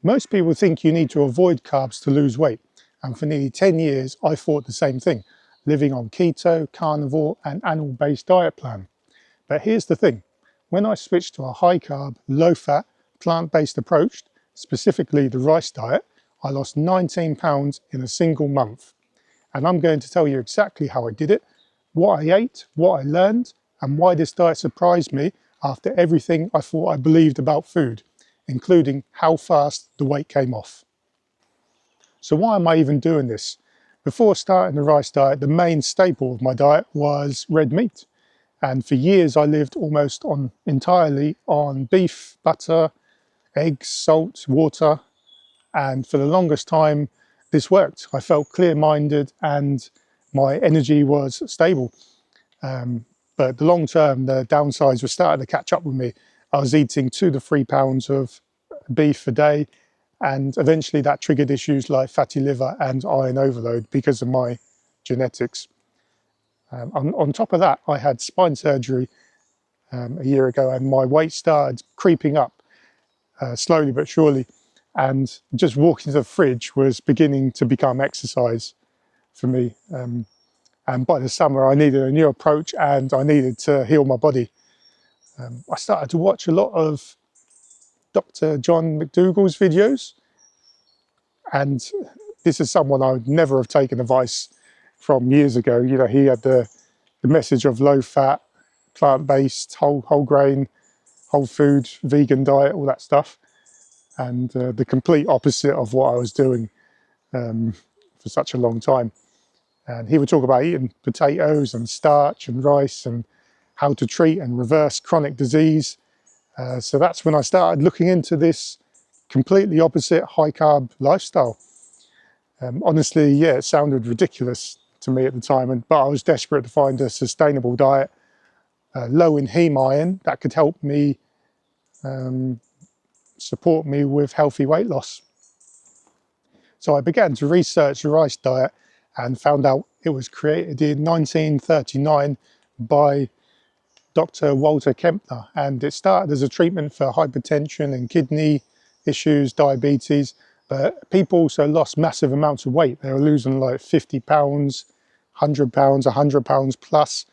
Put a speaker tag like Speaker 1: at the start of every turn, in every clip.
Speaker 1: Most people think you need to avoid carbs to lose weight, and for nearly 10 years I thought the same thing, living on keto, carnivore and animal-based diet plan. But here's the thing, when I switched to a high-carb, low-fat, plant-based approach, specifically the rice diet, I lost 19 pounds in a single month. And I'm going to tell you exactly how I did it, what I ate, what I learned, and why this diet surprised me after everything I thought I believed about food, including how fast the weight came off. So why am I even doing this? Before starting the rice diet, the main staple of my diet was red meat. And for years I lived almost entirely on beef, butter, eggs, salt, water. And for the longest time, this worked. I felt clear-minded and my energy was stable. But the long term, the downsides were starting to catch up with me. I was eating 2 to 3 pounds of beef a day, and eventually that triggered issues like fatty liver and iron overload because of my genetics. On top of that, I had spine surgery a year ago, and my weight started creeping up slowly but surely. And just walking to the fridge was beginning to become exercise for me. And by the summer, I needed a new approach and I needed to heal my body. I started to watch a lot of Dr. John McDougall's videos. And this is someone I would never have taken advice from years ago. You know, he had the message of low fat, plant-based, whole grain, whole food, vegan diet, all that stuff. And the complete opposite of what I was doing for such a long time. And he would talk about eating potatoes and starch and rice and how to treat and reverse chronic disease. So that's when I started looking into this completely opposite high carb lifestyle. Honestly, yeah, it sounded ridiculous to me at the time, but I was desperate to find a sustainable diet, low in heme iron, that could help me support me with healthy weight loss. So I began to research the rice diet and found out it was created in 1939 by Dr. Walter Kempner, and it started as a treatment for hypertension and kidney issues, diabetes, but people also lost massive amounts of weight. They were losing like 50 pounds, 100 pounds, 100 pounds plus,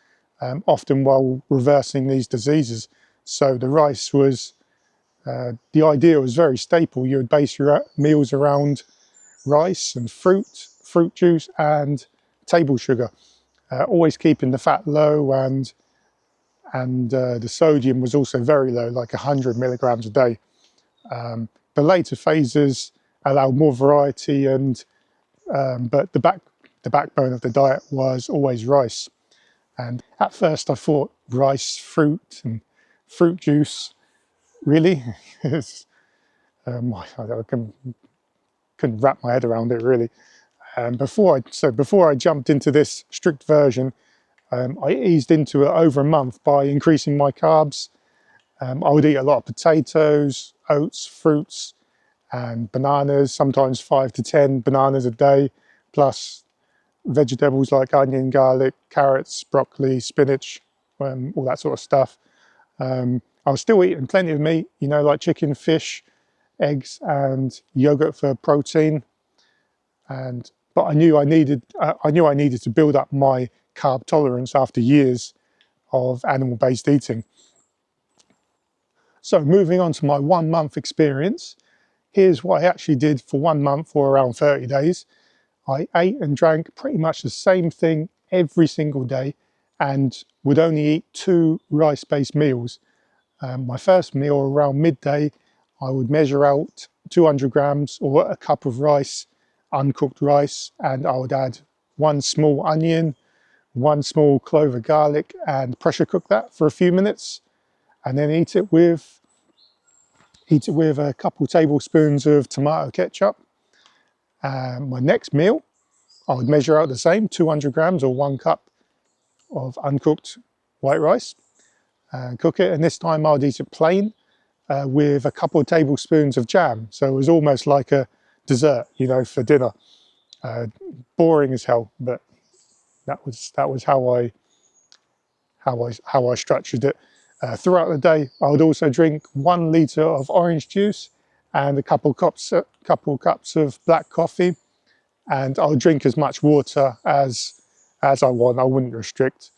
Speaker 1: often while reversing these diseases. So the rice was, the idea was very staple. You would base your meals around rice and fruit juice and table sugar, always keeping the fat low, and the sodium was also very low, like 100 milligrams a day. The later phases allowed more variety, and but the backbone of the diet was always rice. And at first I thought rice, fruit and fruit juice, really? I couldn't wrap my head around it really. Before I jumped into this strict version, I eased into it over a month by increasing my carbs. I would eat a lot of potatoes, oats, fruits and bananas, sometimes 5 to 10 bananas a day, plus vegetables like onion, garlic, carrots, broccoli, spinach, all that sort of stuff. I was still eating plenty of meat, you know, like chicken, fish, eggs and yogurt for protein. But I knew I needed to build up my carb tolerance after years of animal-based eating. So moving on to my 1 month experience, here's what I actually did for 1 month, or around 30 days. I ate and drank pretty much the same thing every single day and would only eat 2 rice-based meals. My first meal around midday, I would measure out 200 grams or a cup of rice, uncooked rice, and I would add 1 small onion, 1 small clove of garlic, and pressure cook that for a few minutes, and then eat it with a couple tablespoons of tomato ketchup. My next meal, I would measure out the same, 200 grams or 1 cup of uncooked white rice, and cook it, and this time I would eat it plain with a couple of tablespoons of jam. So it was almost like a dessert, you know, for dinner. Boring as hell, but that was how I structured it. Throughout the day, I would also drink 1 litre of orange juice and a couple cups of black coffee, and I'll drink as much water as I want. I wouldn't restrict.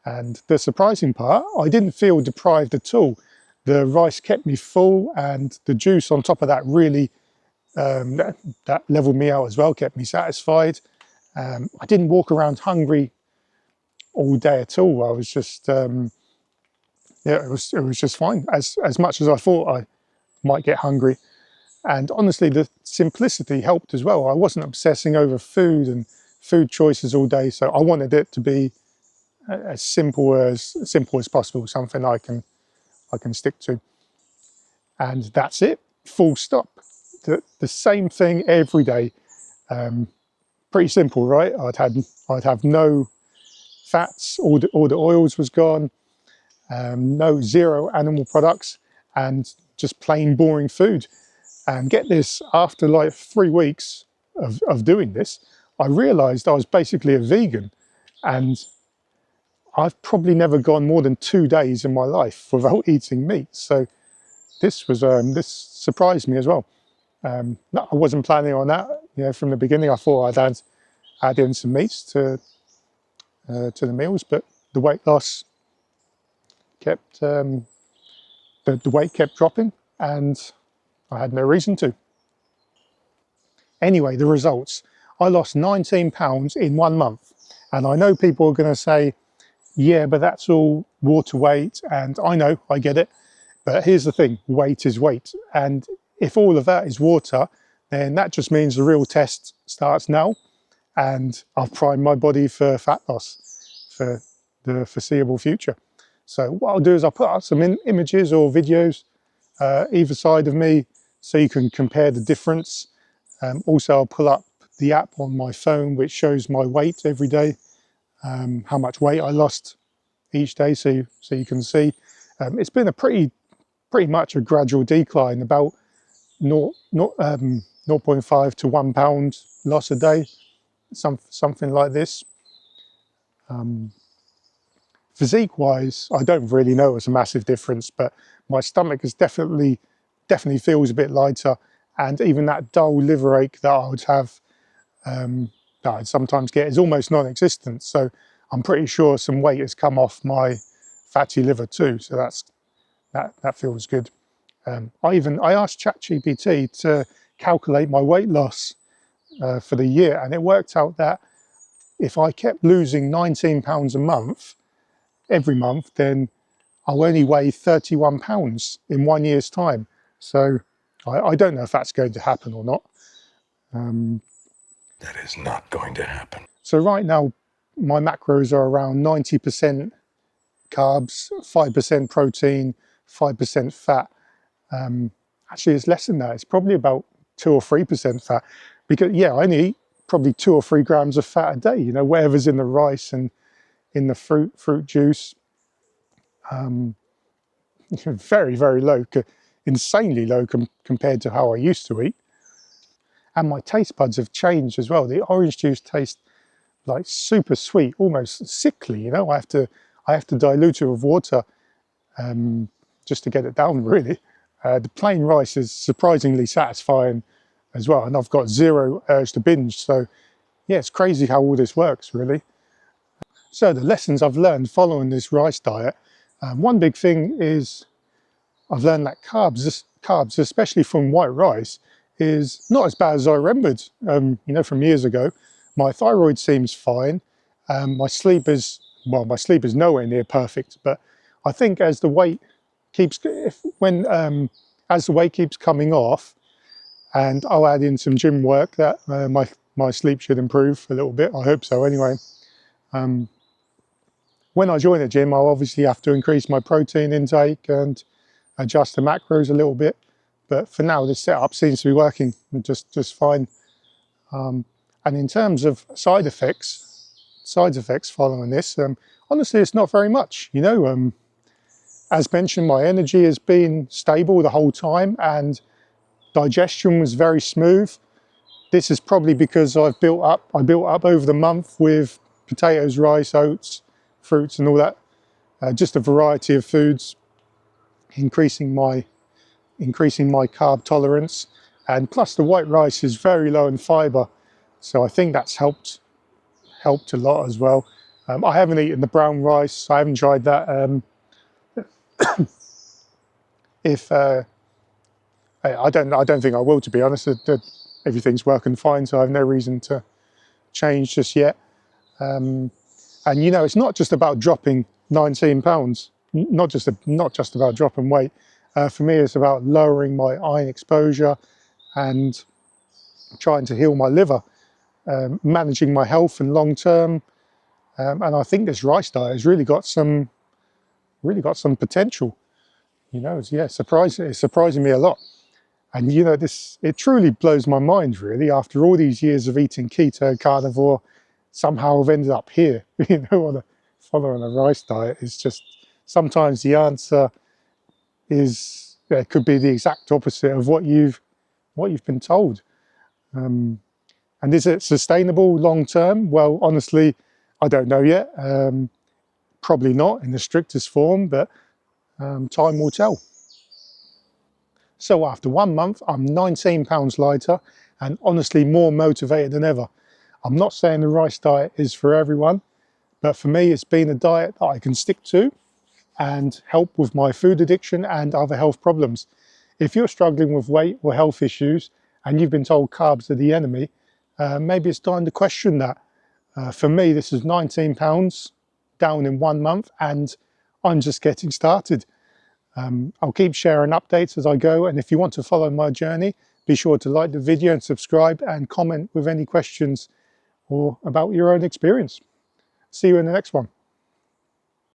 Speaker 1: And the surprising part, I didn't feel deprived at all. The rice kept me full, and the juice on top of that really that leveled me out as well, kept me satisfied. I didn't walk around hungry all day at all. I was just yeah, it was just fine. As much as I thought I might get hungry. And honestly, the simplicity helped as well. I wasn't obsessing over food and food choices all day, so I wanted it to be as simple as possible, something I can stick to. And that's it, full stop. The same thing every day. Pretty simple, right? I'd have no fats, all the oils was gone, zero animal products, and just plain boring food. And get this, after like 3 weeks of doing this, I realized I was basically a vegan, and I've probably never gone more than 2 days in my life without eating meat. So this surprised me as well. No, I wasn't planning on that. From the beginning, I thought I'd add in some meats to the meals, but the weight loss kept the weight kept dropping, and I had no reason to. Anyway, the results. I lost 19 pounds in 1 month. And I know people are going to say, yeah, but that's all water weight. And I know, I get it. But here's the thing, weight is weight. And if all of that is water, then that just means the real test starts now. And I'll prime my body for fat loss for the foreseeable future. So what I'll do is I'll put up some images or videos either side of me so you can compare the difference. Also, I'll pull up the app on my phone which shows my weight every day, how much weight I lost each day, so you can see. It's been a pretty much a gradual decline, about 0.5 to 1 pound loss a day, something like this. Physique wise, I don't really know it's a massive difference, but my stomach is definitely feels a bit lighter, and even that dull liver ache that I would have, that I'd sometimes get, is almost non-existent. So I'm pretty sure some weight has come off my fatty liver too, so that feels good. I asked ChatGPT to calculate my weight loss for the year, and it worked out that if I kept losing 19 pounds a month, every month, then I'll only weigh 31 pounds in 1 year's time. So I don't know if that's going to happen or not.
Speaker 2: That is not going to happen.
Speaker 1: So right now, my macros are around 90% carbs, 5% protein, 5% fat. Actually, it's less than that. It's probably about 2 or 3% fat. Because, yeah, I only eat probably 2 or 3 grams of fat a day, whatever's in the rice and in the fruit juice. Very, very low, insanely low compared to how I used to eat. And my taste buds have changed as well. The orange juice tastes like super sweet, almost sickly. I have to dilute it with water just to get it down, really. The plain rice is surprisingly satisfying as well, and I've got zero urge to binge. So yeah, it's crazy how all this works, really. So the lessons I've learned following this rice diet, one big thing is I've learned that carbs, especially from white rice, is not as bad as I remembered, from years ago. My thyroid seems fine. My sleep is nowhere near perfect, but I think as the weight keeps, as the weight keeps coming off, and I'll add in some gym work, that my sleep should improve a little bit. I hope so anyway. When I join the gym, I'll obviously have to increase my protein intake and adjust the macros a little bit. But for now, this setup seems to be working just fine. And in terms of side effects following this, honestly, it's not very much. As mentioned, my energy has been stable the whole time, and digestion was very smooth. This is probably because I built up over the month with potatoes, rice, oats, fruits, and all that. Just a variety of foods, increasing my increasing my carb tolerance, and plus the white rice is very low in fibre, so I think that's helped a lot as well. I haven't eaten the brown rice. I haven't tried that. If I don't think I will, to be honest. Everything's working fine, so I have no reason to change just yet. And you know, it's not just about dropping 19 pounds, not just about dropping weight. For me, it's about lowering my iron exposure and trying to heal my liver, managing my health and long term. And I think this rice diet has really got some potential. You know, it's surprising me a lot. And you know, it truly blows my mind, really. After all these years of eating keto, carnivore, somehow I've ended up here. You know, following a rice diet. It's just sometimes the answer is could be the exact opposite of what you've been told. And is it sustainable long term? Well, honestly, I don't know yet. Probably not in the strictest form, but time will tell. So after 1 month, I'm 19 pounds lighter and honestly more motivated than ever. I'm not saying the rice diet is for everyone, but for me, it's been a diet that I can stick to and help with my food addiction and other health problems. If you're struggling with weight or health issues and you've been told carbs are the enemy, maybe it's time to question that. For me, this is 19 pounds down in 1 month and I'm just getting started. I'll keep sharing updates as I go, and if you want to follow my journey, be sure to like the video and subscribe and comment with any questions or about your own experience. See you in the next one.